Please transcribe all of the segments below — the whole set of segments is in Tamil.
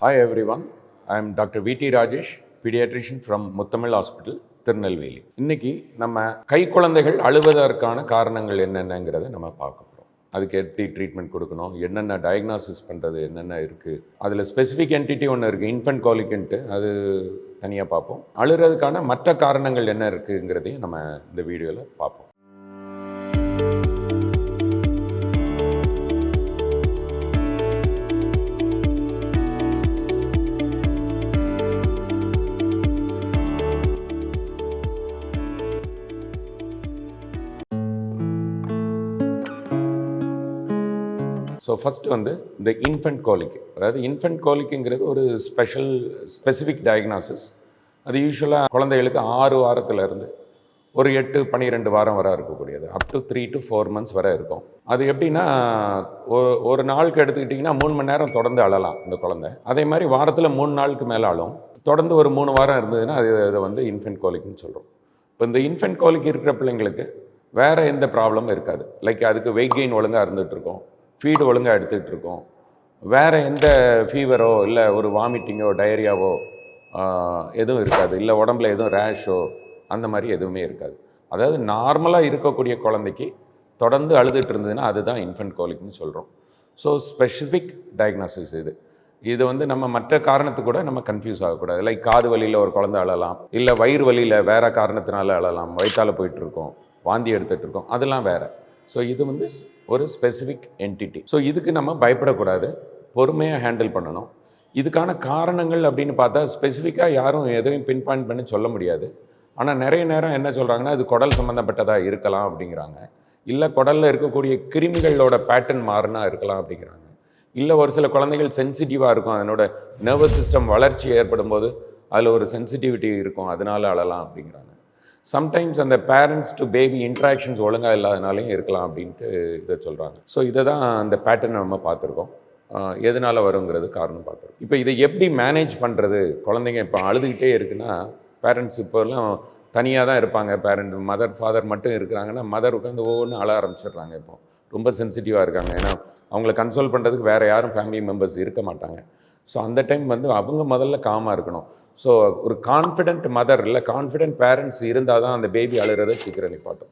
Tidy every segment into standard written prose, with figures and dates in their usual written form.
Hi everyone, I am Dr. V.T. Rajesh, pediatrician from Muttamil Hospital, Tirunelveli. இன்னைக்கு நம்ம கை குழந்தைகள் அழுவதற்கான காரணங்கள் என்னென்னங்கிறத நம்ம பார்க்க போகிறோம். அதுக்கு எப்படி ட்ரீட்மெண்ட் கொடுக்கணும், என்னென்ன டயக்னாசிஸ் பண்ணுறது, என்னென்ன இருக்குது, அதில் ஸ்பெசிஃபிக் என்டிட்டி ஒன்று இருக்குது, இன்ஃபென்ட் காலிக்குன்ட்டு, அது தனியாக பார்ப்போம். அழுகிறதுக்கான மற்ற காரணங்கள் என்ன இருக்குங்கிறதையும் நம்ம இந்த வீடியோவில் பார்ப்போம். ஸோ ஃபஸ்ட்டு வந்து இந்த இன்ஃபென்ட் கோலிக், அதாவது இன்ஃபென்ட் கோலிக்குங்கிறது ஒரு ஸ்பெசிஃபிக் டயக்னாசிஸ். அது யூஸ்வலாக குழந்தைகளுக்கு 6 வாரத்திலேருந்து ஒரு 8-12 வாரம் வரை இருக்கக்கூடியது, அப் டு 3 to 4 months வரை இருக்கும். அது எப்படின்னா, ஒரு நாளுக்கு எடுத்துக்கிட்டிங்கன்னா 3 மணி நேரம் தொடர்ந்து அழலாம் இந்த குழந்தை. அதே மாதிரி வாரத்தில் 3 நாளுக்கு மேலே அழும். தொடர்ந்து ஒரு 3 வாரம் இருந்ததுன்னா அதை வந்து இன்ஃபென்ட் கோலிக்னு சொல்கிறோம். இப்போ இந்த இன்ஃபென்ட் கோலிக் இருக்கிற பிள்ளைங்களுக்கு வேறு எந்த ப்ராப்ளமும் இருக்காது. லைக் அதுக்கு வெயிட் கெயின் ஒழுங்காக இருந்துகிட்ருக்கோம், ஃபீடு ஒழுங்காக எடுத்துகிட்டு இருக்கோம், வேறு எந்த ஃபீவரோ இல்லை ஒரு வாமிட்டிங்கோ டயரியாவோ எதுவும் இருக்காது, இல்லை உடம்புல எதுவும் ரேஷோ அந்த மாதிரி எதுவுமே இருக்காது. அதாவது நார்மலாக இருக்கக்கூடிய குழந்தைக்கு தொடர்ந்து அழுதுட்டு இருந்ததுன்னா அதுதான் இன்ஃபென்ட் கோலிக்னு சொல்கிறோம். ஸோ ஸ்பெசிஃபிக் டயக்னாசிஸ் இது வந்து நம்ம மற்ற காரணத்துக்கு கூட நம்ம கன்ஃபியூஸ் ஆகக்கூடாது. லைக் காது வலியில் ஒரு குழந்தை அழலாம், இல்லை வயிறு வலியில் வேறு காரணத்தினால அழலாம், வயிற்றால் போயிட்டுருக்கோம், வாந்தி எடுத்துகிட்டு இருக்கோம், அதெல்லாம் வேறு. ஸோ இது வந்து ஒரு ஸ்பெசிஃபிக் என்டிட்டி. ஸோ இதுக்கு நம்ம பயப்படக்கூடாது, பொறுமையாக ஹேண்டில் பண்ணணும். இதுக்கான காரணங்கள் அப்படின்னு பார்த்தா ஸ்பெசிஃபிக்காக யாரும் எதையும் பின் பாயிண்ட் பண்ணி சொல்ல முடியாது. ஆனால் நிறைய நேரம் என்ன சொல்கிறாங்கன்னா, இது குடல் சம்மந்தப்பட்டதாக இருக்கலாம் அப்படிங்கிறாங்க, இல்லை குடலில் இருக்கக்கூடிய கிருமிகளோட பேட்டர்ன் மாறினா இருக்கலாம் அப்படிங்கிறாங்க, இல்லை ஒரு சில குழந்தைகள் சென்சிட்டிவாக இருக்கும், அதனோட நர்வஸ் சிஸ்டம் வளர்ச்சி ஏற்படும் போது அதில் ஒரு சென்சிட்டிவிட்டி இருக்கும், அதனால அழலாம் அப்படிங்கிறாங்க. சம்டைம்ஸ் அந்த பேரண்ட்ஸ் டு பேபி இன்ட்ராக்ஷன்ஸ் ஒழுங்காக இல்லாதனாலையும் இருக்கலாம் அப்படின்ட்டு இதை சொல்கிறாங்க. ஸோ இதை தான் அந்த பேட்டர்னை நம்ம பார்த்துருக்கோம், எதனால் வருங்கிறது காரணம் பார்த்துருக்கோம். இப்போ இதை எப்படி மேனேஜ் பண்ணுறது? குழந்தைங்க இப்போ அழுதுகிட்டே இருக்குன்னா பேரண்ட்ஸ் இப்போல்லாம் தனியாக தான் இருப்பாங்க, பேரண்ட் மதர் ஃபாதர் மட்டும் இருக்கிறாங்கன்னா மதர் உட்காந்து ஒவ்வொன்று அழ ஆரம்பிச்சிடுறாங்க. இப்போ ரொம்ப சென்சிட்டிவாக இருக்காங்க, ஏன்னா அவங்கள கன்சோல் பண்ணுறதுக்கு வேறு யாரும் ஃபேமிலி மெம்பர்ஸ் இருக்க மாட்டாங்க. ஸோ அந்த டைம் வந்து அவங்க முதல்ல காமாக இருக்கணும். ஸோ ஒரு கான்ஃபிடென்ட் மதர் இல்லை கான்ஃபிடென்ட் பேரண்ட்ஸ் இருந்தால் தான் அந்த பேபி அழுகிறத சீக்கிரம் நிப்பாட்டும்.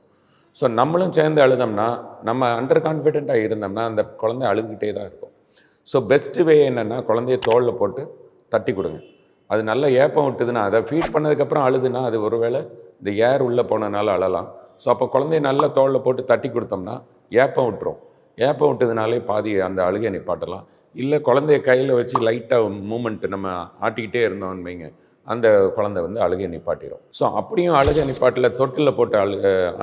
ஸோ நம்மளும் சேர்ந்து அழுதோம்னா, நம்ம அண்டர் கான்ஃபிடென்ட்டாக இருந்தோம்னா அந்த குழந்தை அழுதுகிட்டே தான் இருக்கும். ஸோ பெஸ்ட்டு வே என்னென்னா, குழந்தைய தோளில் போட்டு தட்டி கொடுங்க. அது நல்ல ஏப்பம் விட்டுதுன்னா, அதை ஃபீட் பண்ணதுக்கப்புறம் அழுதுன்னா அது ஒருவேளை இந்த ஏர் உள்ளே போனதுனால அழலாம். ஸோ அப்போ குழந்தைய நல்லா தோளில் போட்டு தட்டி கொடுத்தோம்னா ஏப்பம் விட்டுரும். ஏப்பம் விட்டதுனாலே பாதி அந்த அழுகை நிப்பாட்டலாம். இல்லை குழந்தைய கையில் வச்சு லைட்டாக மூமெண்ட்டு நம்ம ஆட்டிக்கிட்டே இருந்தோம்னு வைங்க, அந்த குழந்தை வந்து அழுகை நிப்பாட்டிடும். ஸோ அப்படியும் அழுகை நிப்பாட்டில் தொட்டில் போட்டு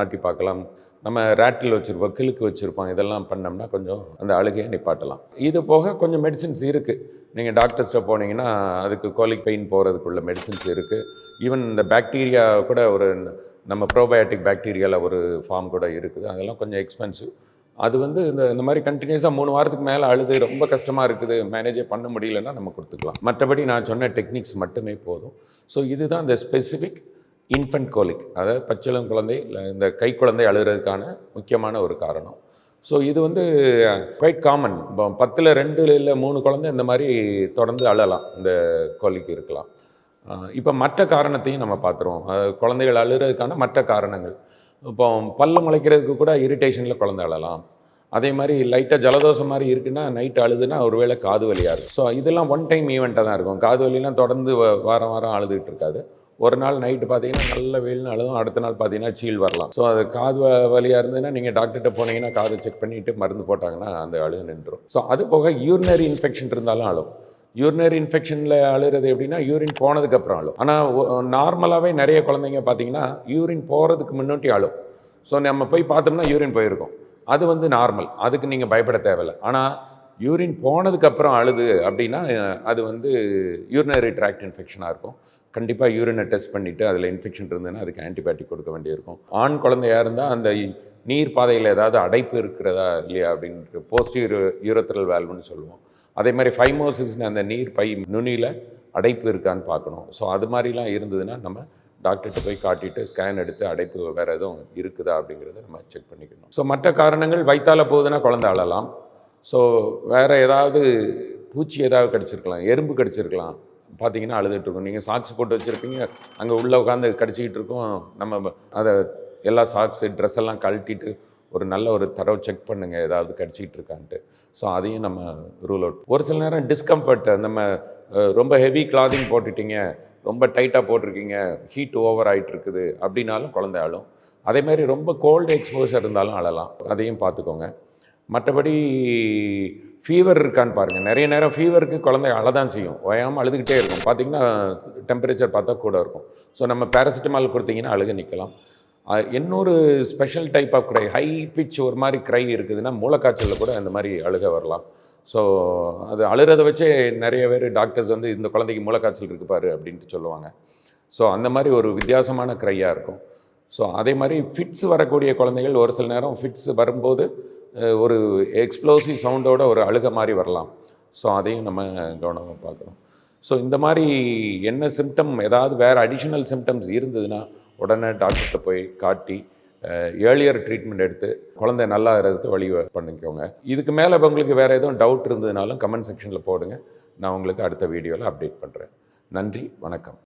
ஆட்டி பார்க்கலாம். நம்ம ரேட்டில் வச்சுருப்போம், கிழுக்கு வச்சுருப்போம், இதெல்லாம் பண்ணோம்னா கொஞ்சம் அந்த அழுகையை நிப்பாட்டலாம். இது போக கொஞ்சம் மெடிசின்ஸ் இருக்குது. நீங்கள் டாக்டர்ஸ்ட்டை போனீங்கன்னா அதுக்கு கோலிக் பெயின் போகிறதுக்குள்ள மெடிசின்ஸ் இருக்குது. ஈவன் இந்த பாக்டீரியா கூட ஒரு நம்ம ப்ரோபயோட்டிக் பாக்டீரியாவில் ஒரு ஃபார்ம் கூட இருக்குது. அதெல்லாம் கொஞ்சம் எக்ஸ்பென்சிவ். அது வந்து இந்த மாதிரி கண்டினியூஸாக 3 வாரத்துக்கு மேலே அழுது ரொம்ப கஷ்டமாக இருக்குது, மேனேஜே பண்ண முடியலன்னா நம்ம கொடுத்துக்கலாம். மற்றபடி நான் சொன்ன டெக்னிக்ஸ் மட்டுமே போதும். ஸோ இதுதான் இந்த ஸ்பெசிஃபிக் இன்ஃபென்ட் கோலிக், அதாவது பச்சிளம் குழந்தை இல்லை இந்த கை குழந்தை அழுகிறதுக்கான முக்கியமான ஒரு காரணம். ஸோ இது வந்து குவைட் காமன். இப்போ 10ல் 2 இல்லை 3 குழந்தை இந்த மாதிரி தொடர்ந்து அழலாம், இந்த கோலிக் இருக்கலாம். இப்போ மற்ற காரணத்தையும் நம்ம பார்த்துருவோம். குழந்தைகள் அழுகிறதுக்கான மற்ற காரணங்கள், இப்போ பல்லு முளைக்கிறதுக்கு கூட இரிட்டேஷனில் குழந்தை அழலாம். அதே மாதிரி லைட்டாக ஜலதோஷம் மாதிரி இருக்குன்னா நைட்டு அழுதுன்னா ஒருவேளை காது வலியாக இருக்கும். ஸோ இதெல்லாம் ஒன் டைம் ஈவெண்ட்டாக தான் இருக்கும். காது வலிலாம் தொடர்ந்து வாரம் வாரம் அழுதுகிட்டு இருக்காது. ஒரு நாள் நைட்டு பார்த்தீங்கன்னா நல்ல வெயில்னு அழுதும், அடுத்த நாள் பார்த்தீங்கன்னா சீல் வரலாம். ஸோ அது காது வலியாக இருந்ததுன்னா நீங்கள் டாக்டர்கிட்ட போனீங்கன்னா காதை செக் பண்ணிவிட்டு மருந்து போட்டாங்கன்னா அந்த அழுகு நின்றுடும். ஸோ அது போக யூரினரி இன்ஃபெக்ஷன் இருந்தாலும் அழும். யூரினரி இன்ஃபெக்ஷனில் அழுகிறது எப்படின்னா, யூரின் போனதுக்கப்புறம் அழும். ஆனால் நார்மலாகவே நிறைய குழந்தைங்க பார்த்தீங்கன்னா யூரின் போகிறதுக்கு முன்னாடி அழும். ஸோ நம்ம போய் பார்த்தோம்னா யூரின் போயிருக்கும், அது வந்து நார்மல், அதுக்கு நீங்கள் பயப்பட தேவையில்லை. ஆனால் யூரின் போனதுக்கப்புறம் அழுது அப்படின்னா அது வந்து யூரினரி ட்ராக்ட் இன்ஃபெக்ஷனாக இருக்கும். கண்டிப்பாக யூரினை டெஸ்ட் பண்ணிவிட்டு அதில் இன்ஃபெக்ஷன் இருந்ததுன்னா அதுக்கு ஆன்டிபயோட்டிக் கொடுக்க வேண்டியிருக்கும். ஆண் குழந்தையாக இருந்தால் அந்த நீர் பாதையில் ஏதாவது அடைப்பு இருக்கிறதா இல்லையா அப்படின்ட்டு போஸ்டீரியர் யூரத்ரல் வால்வுன்னு சொல்லுவோம். அதே மாதிரி ஃபைமோசிஸ்னு அந்த நீர் பை நுனியில் அடைப்பு இருக்கான்னு பார்க்கணும். ஸோ அது மாதிரிலாம் இருந்ததுன்னா நம்ம டாக்டர்கிட்ட போய் காட்டிட்டு ஸ்கேன் எடுத்து அடைப்பு வேறு எதுவும் இருக்குதா அப்படிங்கிறத நம்ம செக் பண்ணிக்கணும். ஸோ மற்ற காரணங்கள், வயிற்றால போகுதுன்னா குழந்தை அழலாம். ஸோ வேறு ஏதாவது பூச்சி ஏதாவது கடிச்சிருக்கலாம், எறும்பு கடிச்சிருக்கலாம். பார்த்தீங்கன்னா அழுதுட்டு இருக்கும். நீங்கள் சாக்ஸ் போட்டு வச்சுருப்பீங்க, அங்கே உள்ளே உட்காந்து கடிச்சிக்கிட்டு இருக்கும். நம்ம அதை எல்லா சாக்ஸு, ட்ரெஸ் எல்லாம் கழட்டிட்டு ஒரு நல்ல ஒரு தரவு செக் பண்ணுங்கள் ஏதாவது கடிச்சிக்கிட்டு இருக்கான்ட்டு. ஸோ அதையும் நம்ம ரூல் அவுட். ஒரு சில நேரம் டிஸ்கம்ஃபர்ட், நம்ம ரொம்ப ஹெவி கிளாதிங் போட்டுட்டீங்க, ரொம்ப டைட்டாக போட்டிருக்கீங்க, ஹீட் ஓவர் ஆகிட்டு இருக்குது அப்படின்னாலும் குழந்தை அழும். அதேமாதிரி ரொம்ப கோல்டு எக்ஸ்போஷர் இருந்தாலும் அழலாம். அதையும் பார்த்துக்கோங்க. மற்றபடி ஃபீவர் இருக்கான்னு பாருங்கள். நிறைய நேரம் ஃபீவருக்கு குழந்தை அழதான் செய்யும், ஓயாமல் அழுதுகிட்டே இருக்கும். பார்த்திங்கன்னா டெம்பரேச்சர் பார்த்தா கூட இருக்கும். ஸோ நம்ம பேராசிட்டமால் கொடுத்தீங்கன்னா அழுக நிற்கலாம். இன்னொரு special type of cry, high pitch ஒரு மாதிரி க்ரை இருக்குதுன்னா மூளைக்காய்ச்சலில் கூட அந்த மாதிரி அழுக வரலாம். ஸோ அது அழுகிறத வச்சே நிறைய பேர் டாக்டர்ஸ் வந்து இந்த குழந்தைக்கு மூளைக்காய்ச்சல் இருக்குது பாரு அப்படின்ட்டு சொல்லுவாங்க. ஸோ அந்த மாதிரி ஒரு வித்தியாசமான க்ரையாக இருக்கும். ஸோ அதே மாதிரி ஃபிட்ஸ் வரக்கூடிய குழந்தைகள் ஒரு சில நேரம் ஃபிட்ஸ் வரும்போது ஒரு எக்ஸ்ப்ளோசிவ் சவுண்டோட ஒரு அழுக மாதிரி வரலாம். ஸோ அதையும் நம்ம கவனமாக பார்க்கணும். ஸோ இந்த மாதிரி என்ன சிம்டம், ஏதாவது வேறு அடிஷ்னல் சிம்டம்ஸ் இருந்ததுன்னா உடனே டாக்டர்கிட்ட போய் காட்டி ஏர்லியர் ட்ரீட்மெண்ட் எடுத்து குழந்தை நல்லா இருக்கிறதுக்கு வழி பண்ணிக்கோங்க. இதுக்கு மேலே உங்களுக்கு வேறு எதுவும் டவுட் இருந்ததுனாலும் கமெண்ட் செக்ஷனில் போடுங்க. நான் உங்களுக்கு அடுத்த வீடியோவில் அப்டேட் பண்ணுறேன். நன்றி, வணக்கம்.